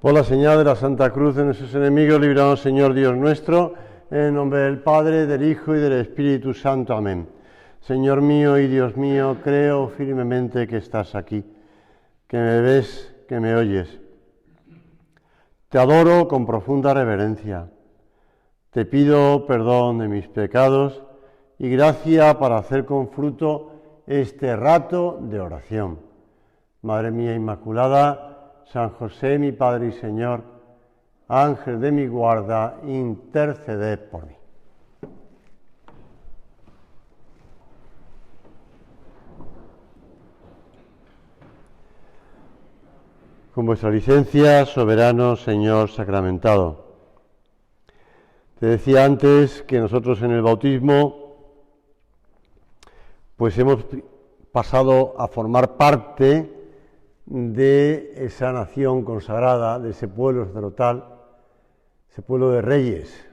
Por la señal de la Santa Cruz de nuestros enemigos, líbranos, Señor Dios nuestro, en el nombre del Padre, del Hijo y del Espíritu Santo. Amén. Señor mío y Dios mío, creo firmemente que estás aquí, que me ves, que me oyes. Te adoro con profunda reverencia. Te pido perdón de mis pecados y gracia para hacer con fruto este rato de oración. Madre mía Inmaculada, San José, mi Padre y Señor, Ángel de mi guarda, interceded por mí. Con vuestra licencia, soberano Señor sacramentado. Te decía antes que nosotros en el bautismo, pues hemos pasado a formar parte de esa nación consagrada, de ese pueblo sacerdotal, ese pueblo de reyes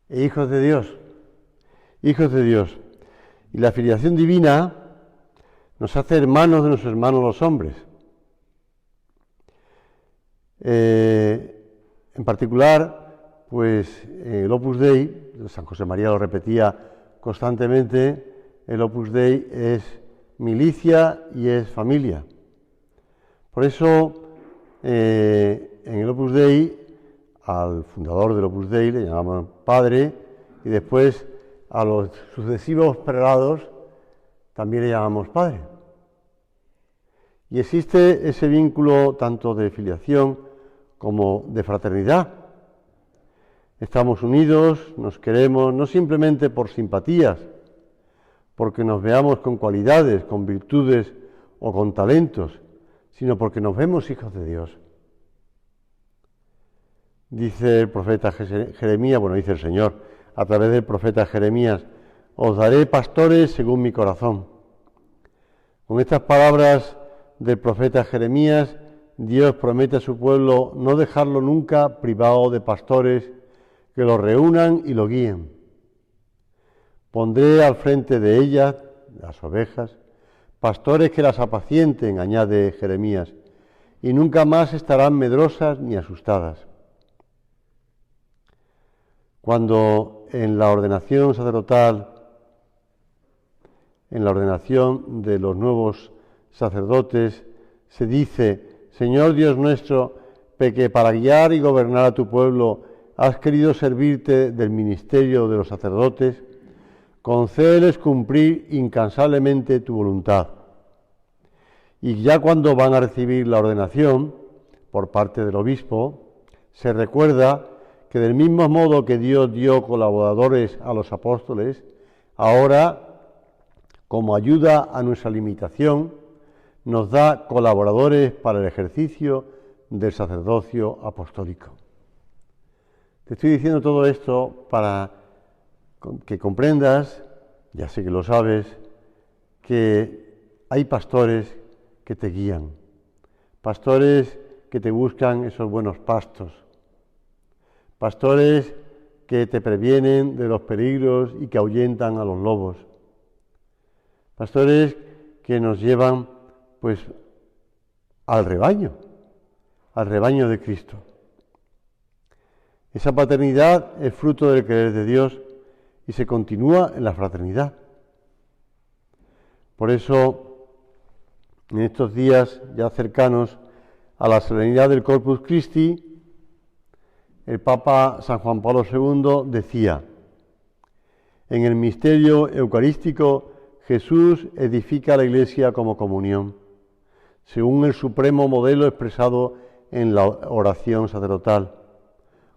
e hijos de Dios, hijos de Dios. Y la filiación divina nos hace hermanos de nuestros hermanos los hombres. En particular, pues el Opus Dei, San José María lo repetía constantemente, el Opus Dei es milicia y es familia. Por eso, en el Opus Dei, al fundador del Opus Dei le llamamos padre, y después a los sucesivos prelados también le llamamos padre. Y existe ese vínculo tanto de filiación como de fraternidad. Estamos unidos, nos queremos, no simplemente por simpatías, porque nos veamos con cualidades, con virtudes o con talentos, sino porque nos vemos hijos de Dios. Dice el profeta Jeremías, dice el Señor, a través del profeta Jeremías, os daré pastores según mi corazón. Con estas palabras del profeta Jeremías, Dios promete a su pueblo no dejarlo nunca privado de pastores que lo reúnan y lo guíen. Pondré al frente de ellas, las ovejas, pastores que las apacienten, añade Jeremías, y nunca más estarán medrosas ni asustadas. Cuando en la ordenación sacerdotal, en la ordenación de los nuevos sacerdotes, se dice, Señor Dios nuestro, que para guiar y gobernar a tu pueblo has querido servirte del ministerio de los sacerdotes, concédeles cumplir incansablemente tu voluntad. Y ya cuando van a recibir la ordenación por parte del obispo, se recuerda que del mismo modo que Dios dio colaboradores a los apóstoles, ahora, como ayuda a nuestra limitación, nos da colaboradores para el ejercicio del sacerdocio apostólico. Te estoy diciendo todo esto para que comprendas, ya sé que lo sabes, que hay pastores que te guían, pastores que te buscan esos buenos pastos, pastores que te previenen de los peligros y que ahuyentan a los lobos, pastores que nos llevan pues al rebaño de Cristo. Esa paternidad es fruto del querer de Dios y se continúa en la fraternidad. Por eso, en estos días ya cercanos a la solemnidad del Corpus Christi, el Papa San Juan Pablo II decía, en el misterio eucarístico Jesús edifica la Iglesia como comunión, según el supremo modelo expresado en la oración sacerdotal.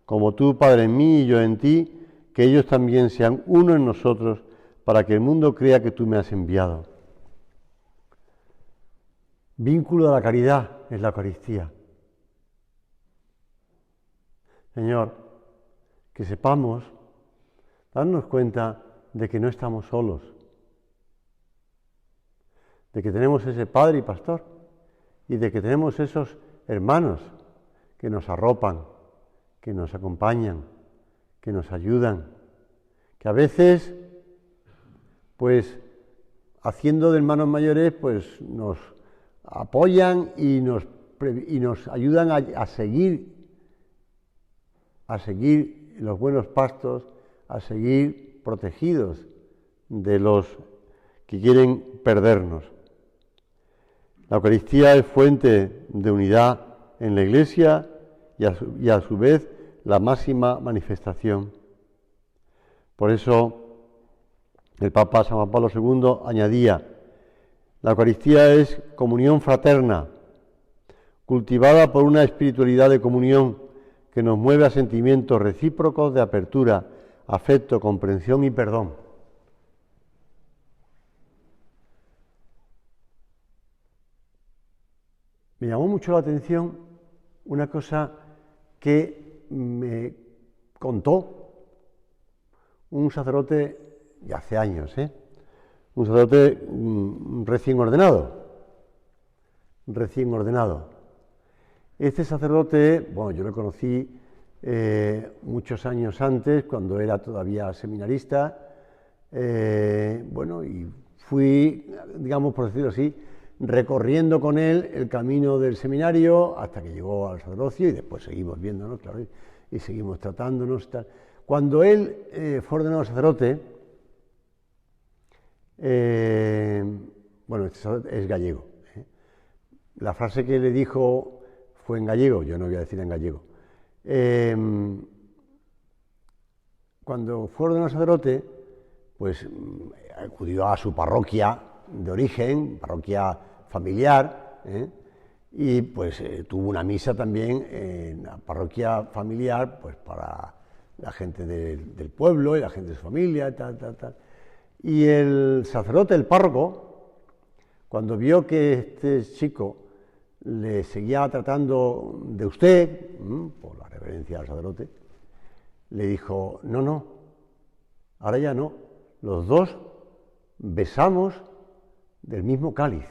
Como tú, Padre, en mí y yo en ti, que ellos también sean uno en nosotros, para que el mundo crea que tú me has enviado. Vínculo de la caridad es la Eucaristía. Señor, que sepamos darnos cuenta de que no estamos solos, de que tenemos ese Padre y Pastor, y de que tenemos esos hermanos que nos arropan, que nos acompañan, que nos ayudan, que a veces, pues, haciendo de hermanos mayores, pues nos apoyan y nos ayudan a seguir los buenos pastos, a seguir protegidos de los que quieren perdernos. La Eucaristía es fuente de unidad en la Iglesia y a su vez la máxima manifestación. Por eso el Papa San Juan Pablo II añadía: la Eucaristía es comunión fraterna, cultivada por una espiritualidad de comunión que nos mueve a sentimientos recíprocos de apertura, afecto, comprensión y perdón. Me llamó mucho la atención una cosa que me contó un sacerdote de hace años, un sacerdote recién ordenado. Este sacerdote, bueno, yo lo conocí muchos años antes, cuando era todavía seminarista, y fui, digamos, por decirlo así, recorriendo con él el camino del seminario hasta que llegó al sacerdocio, y después seguimos viéndonos, claro, y seguimos tratándonos. Tal. Cuando él fue ordenado sacerdote, es gallego. La frase que le dijo fue en gallego, yo no voy a decir en gallego. Cuando fue ordenado sacerdote, pues acudió a su parroquia de origen, parroquia familiar, y pues tuvo una misa también en la parroquia familiar, pues para la gente del pueblo y la gente de su familia, tal. Y el sacerdote, el párroco, cuando vio que este chico le seguía tratando de usted, por la reverencia al sacerdote, le dijo: no, ahora ya no, los dos besamos del mismo cáliz.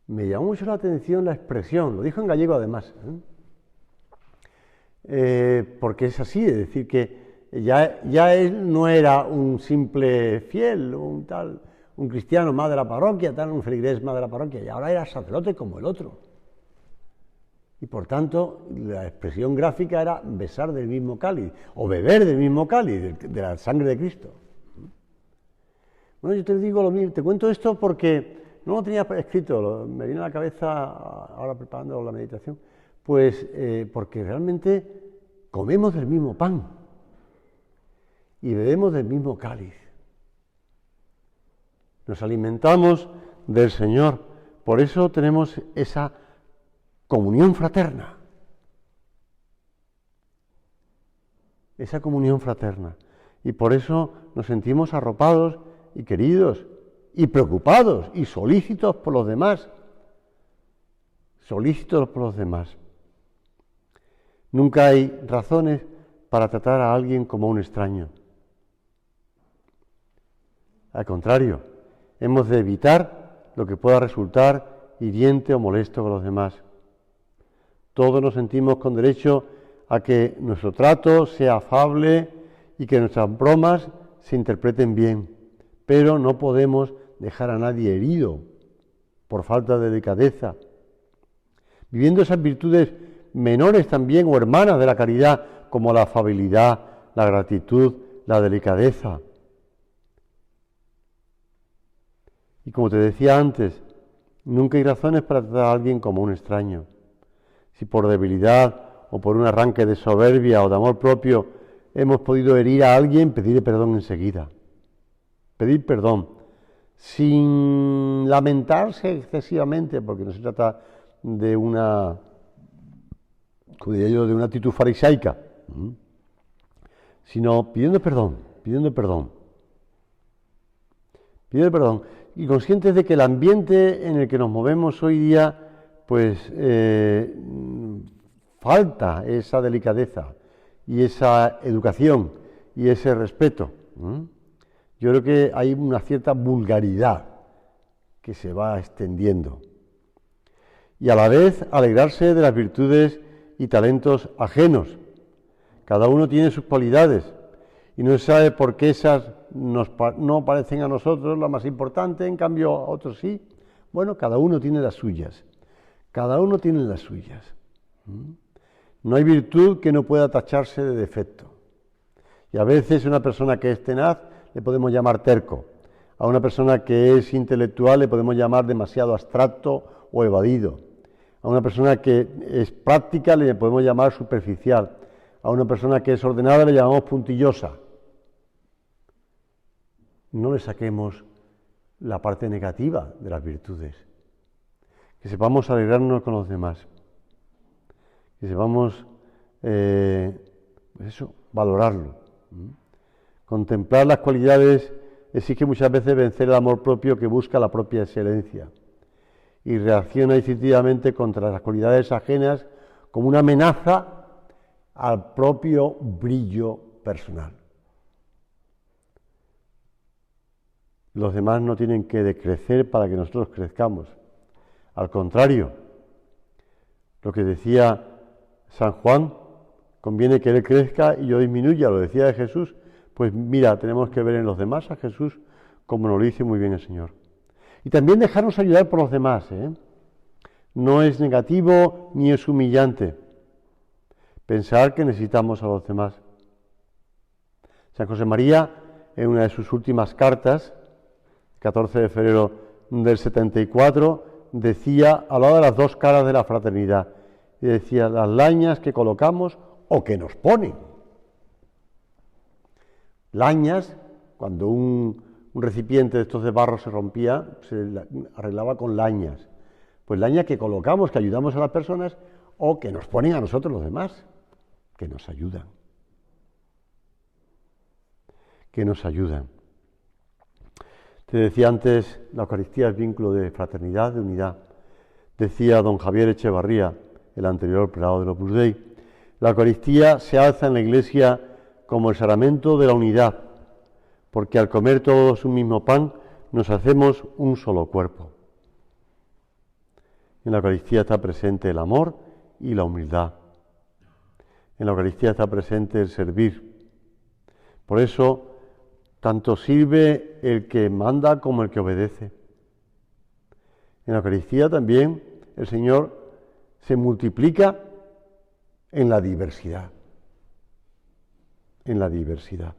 Me llamó mucho la atención la expresión, lo dijo en gallego además, porque es así, es decir, que ya él no era un simple fiel, un cristiano más de la parroquia, un feligrés más de la parroquia, y ahora era sacerdote como el otro. Y por tanto, la expresión gráfica era besar del mismo cáliz, o beber del mismo cáliz, de la sangre de Cristo. Bueno, yo te digo lo mismo, te cuento esto porque no lo tenía escrito, me viene a la cabeza ahora preparando la meditación, pues porque realmente comemos del mismo pan y bebemos del mismo cáliz. Nos alimentamos del Señor, por eso tenemos esa comunión fraterna. Esa comunión fraterna. Y por eso nos sentimos arropados y queridos y preocupados y solícitos por los demás. Nunca hay razones para tratar a alguien como un extraño. Al contrario, hemos de evitar lo que pueda resultar hiriente o molesto con los demás. Todos nos sentimos con derecho a que nuestro trato sea afable y que nuestras bromas se interpreten bien, pero no podemos dejar a nadie herido por falta de delicadeza. Viviendo esas virtudes menores también o hermanas de la caridad, como la afabilidad, la gratitud, la delicadeza. Y como te decía antes, nunca hay razones para tratar a alguien como un extraño. Si por debilidad o por un arranque de soberbia o de amor propio hemos podido herir a alguien, pedirle perdón enseguida. Pedir perdón, sin lamentarse excesivamente, porque no se trata de una, como diría yo, de una actitud farisaica, sino pidiendo perdón. Y conscientes de que el ambiente en el que nos movemos hoy día, pues falta esa delicadeza y esa educación y ese respeto. Yo creo que hay una cierta vulgaridad que se va extendiendo. Y a la vez alegrarse de las virtudes y talentos ajenos. Cada uno tiene sus cualidades y no se sabe por qué esas no parecen a nosotros la más importante, en cambio a otros sí. Bueno, cada uno tiene las suyas. Cada uno tiene las suyas. No hay virtud que no pueda tacharse de defecto. Y a veces una persona que es tenaz le podemos llamar terco. A una persona que es intelectual le podemos llamar demasiado abstracto o evadido. A una persona que es práctica le podemos llamar superficial. A una persona que es ordenada le llamamos puntillosa. No le saquemos la parte negativa de las virtudes. Que sepamos alegrarnos con los demás. Que sepamos, valorarlo. Contemplar las cualidades exige muchas veces vencer el amor propio que busca la propia excelencia y reacciona instintivamente contra las cualidades ajenas como una amenaza al propio brillo personal. Los demás no tienen que decrecer para que nosotros crezcamos. Al contrario, lo que decía San Juan, conviene que él crezca y yo disminuya, lo decía de Jesús, pues mira, tenemos que ver en los demás a Jesús como nos lo dice muy bien el Señor. Y también dejarnos ayudar por los demás, ¿eh? No es negativo ni es humillante pensar que necesitamos a los demás. San José María, en una de sus últimas cartas, 14 de febrero del 74, decía, hablaba de las dos caras de la fraternidad, y decía, las lañas que colocamos o que nos ponen. Lañas, cuando un recipiente de estos de barro se rompía, se arreglaba con lañas. Pues lañas que colocamos, que ayudamos a las personas, o que nos ponen a nosotros los demás, que nos ayudan. Que nos ayudan. Te decía antes, la Eucaristía es vínculo de fraternidad, de unidad. Decía don Javier Echevarría, el anterior prelado del Opus Dei, la Eucaristía se alza en la Iglesia como el sacramento de la unidad, porque al comer todos un mismo pan, nos hacemos un solo cuerpo. En la Eucaristía está presente el amor y la humildad. En la Eucaristía está presente el servir. Por eso, tanto sirve el que manda como el que obedece. En la Eucaristía también el Señor se multiplica en la diversidad. En la diversidad.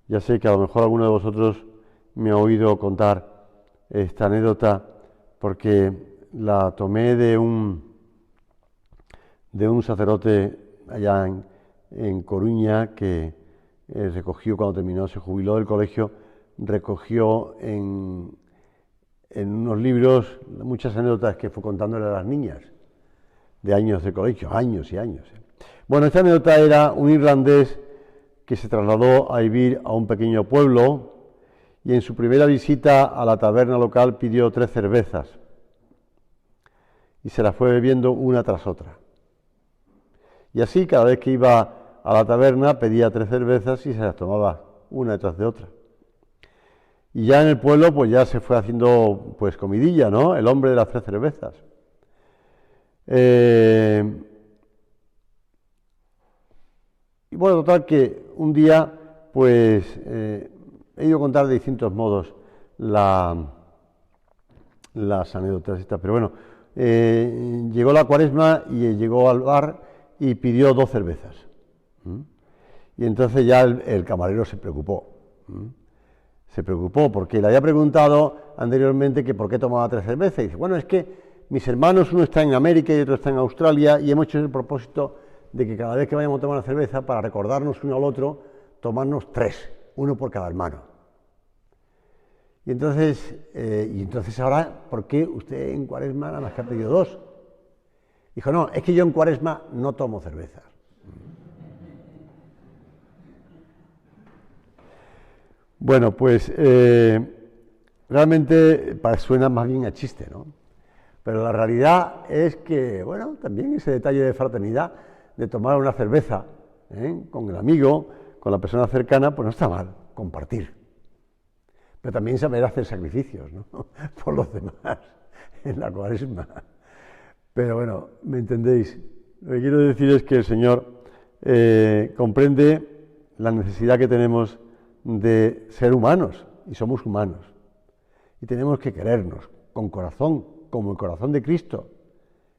Ya sé que a lo mejor alguno de vosotros me ha oído contar esta anécdota porque la tomé de un sacerdote allá en Coruña que recogió cuando terminó, se jubiló del colegio, recogió en unos libros muchas anécdotas que fue contándole a las niñas de años de colegio, años y años. Bueno, esta anécdota era un irlandés que se trasladó a vivir a un pequeño pueblo y en su primera visita a la taberna local pidió 3 cervezas y se las fue bebiendo una tras otra. Y así cada vez que iba a la taberna pedía 3 cervezas y se las tomaba una detrás de otra. Y ya en el pueblo pues ya se fue haciendo pues comidilla, ¿no? El hombre de las 3 cervezas. Y bueno, total que un día pues he ido a contar de distintos modos las anécdotas estas, pero bueno, llegó la Cuaresma y llegó al bar y pidió 2 cervezas. Y entonces ya el camarero se preocupó. Se preocupó porque le había preguntado anteriormente que por qué tomaba 3 cervezas. Y dice, bueno, es que mis hermanos, uno está en América y otro está en Australia, y hemos hecho el propósito de que cada vez que vayamos a tomar una cerveza, para recordarnos uno al otro, tomarnos 3, uno por cada hermano. Y entonces ahora, ¿por qué usted en Cuaresma nada más que ha pedido 2? Dijo, no, es que yo en Cuaresma no tomo cerveza. Bueno, pues realmente suena más bien a chiste, ¿no? Pero la realidad es que, bueno, también ese detalle de fraternidad, de tomar una cerveza con el amigo, con la persona cercana, pues no está mal, compartir. Pero también saber hacer sacrificios, ¿no? Por los demás en la Cuaresma. Pero bueno, ¿me entendéis? Lo que quiero decir es que el Señor comprende la necesidad que tenemos de ser humanos, y somos humanos. Y tenemos que querernos con corazón, como el corazón de Cristo.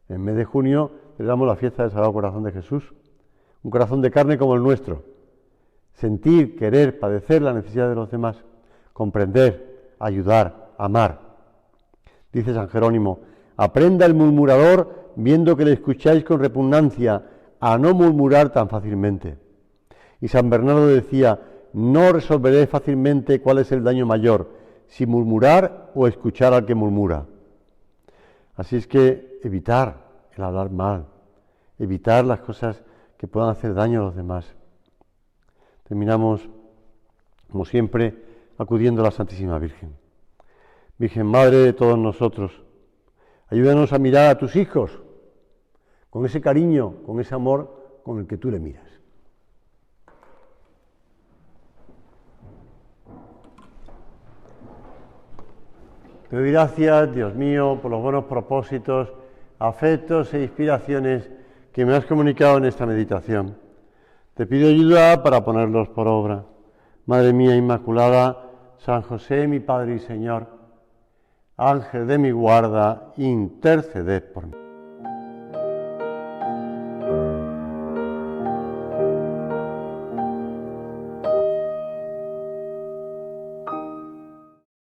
En el mes de junio celebramos la fiesta del Sagrado Corazón de Jesús, un corazón de carne como el nuestro. Sentir, querer, padecer la necesidad de los demás, comprender, ayudar, amar. Dice San Jerónimo, aprenda el murmurador viendo que le escucháis con repugnancia, a no murmurar tan fácilmente. Y San Bernardo decía, no resolveréis fácilmente cuál es el daño mayor, si murmurar o escuchar al que murmura. Así es que evitar el hablar mal, evitar las cosas que puedan hacer daño a los demás. Terminamos, como siempre, acudiendo a la Santísima Virgen. Virgen Madre de todos nosotros, ayúdanos a mirar a tus hijos con ese cariño, con ese amor con el que tú le miras. Te doy gracias, Dios mío, por los buenos propósitos, afectos e inspiraciones que me has comunicado en esta meditación. Te pido ayuda para ponerlos por obra. Madre mía Inmaculada, San José, mi Padre y Señor, Ángel de mi guarda, interceded por mí.